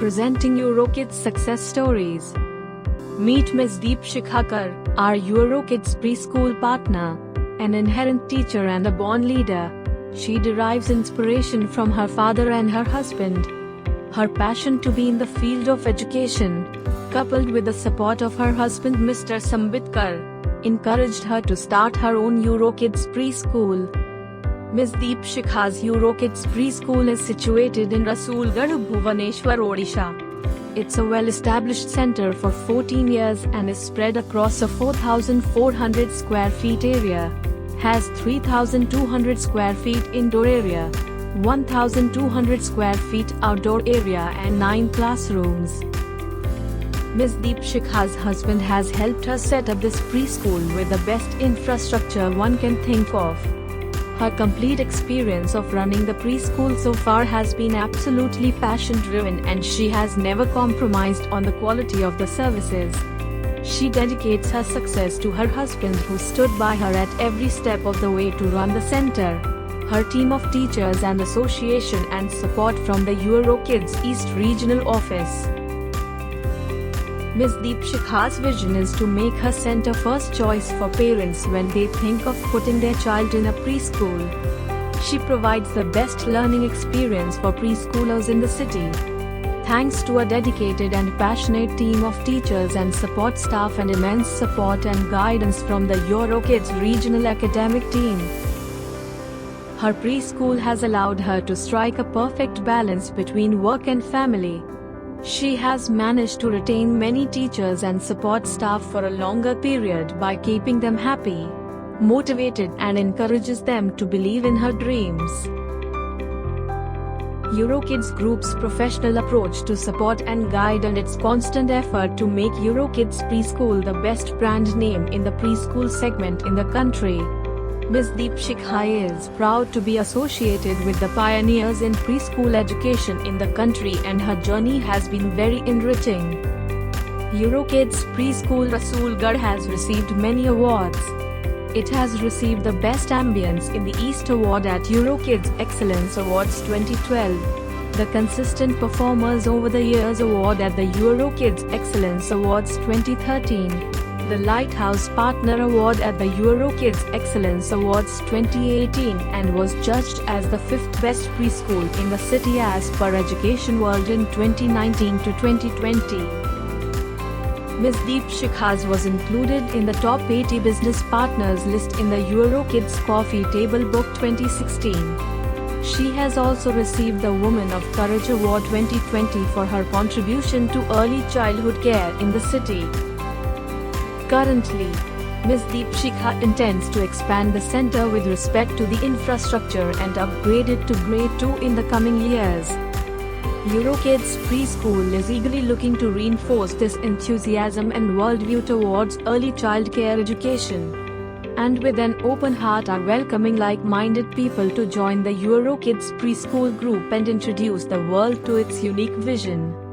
presenting EuroKids success stories. Meet Ms. Deepshikha Kar, our EuroKids preschool partner, an inherent teacher and a born leader. She derives inspiration from her father and her husband. Her passion to be in the field of education, coupled with the support of her husband Mr. Sambit Kar, encouraged her to start her own EuroKids preschool. Ms. Deepshikha's EuroKids preschool is situated in Rasoolgarh, Bhubaneswar, Odisha. It's a well-established center for 14 years and is spread across a 4,400 square feet area. Has 3,200 square feet indoor area, 1,200 square feet outdoor area and 9 classrooms. Ms. Deepshikha's husband has helped her set up this preschool with the best infrastructure one can think of. Her complete experience of running the preschool so far has been absolutely passion-driven and she has never compromised on the quality of the services. She dedicates her success to her husband who stood by her at every step of the way to run the center, her team of teachers and association and support from the EuroKids East Regional Office. Ms. Deepshikha's vision is to make her center first choice for parents when they think of putting their child in a preschool. She provides the best learning experience for preschoolers in the city. Thanks to a dedicated and passionate team of teachers and support staff and immense support and guidance from the EuroKids regional academic team, her preschool has allowed her to strike a perfect balance between work and family. She has managed to retain many teachers and support staff for a longer period by keeping them happy, motivated and encourages them to believe in her dreams. EuroKids Group's professional approach to support and guide and its constant effort to make EuroKids Preschool the best brand name in the preschool segment in the country. Ms. Deepshikha is proud to be associated with the pioneers in preschool education in the country and her journey has been very enriching. EuroKids Preschool Rasoolgarh has received many awards. It has received the Best Ambience in the East Award at EuroKids Excellence Awards 2012, the Consistent Performers Over the Years Award at the EuroKids Excellence Awards 2013. The Lighthouse Partner Award at the EuroKids Excellence Awards 2018 and was judged as the 5th best preschool in the city as per Education World in 2019 to 2020. Ms. Deepshikha's was included in the top 80 business partners list in the EuroKids Coffee Table Book 2016. She has also received the Woman of Courage Award 2020 for her contribution to early childhood care in the city. Currently, Ms. Deepshikha intends to expand the center with respect to the infrastructure and upgrade it to Grade 2 in the coming years. EuroKids Preschool is eagerly looking to reinforce this enthusiasm and worldview towards early child care education. And with an open heart are welcoming like-minded people to join the EuroKids Preschool group and introduce the world to its unique vision.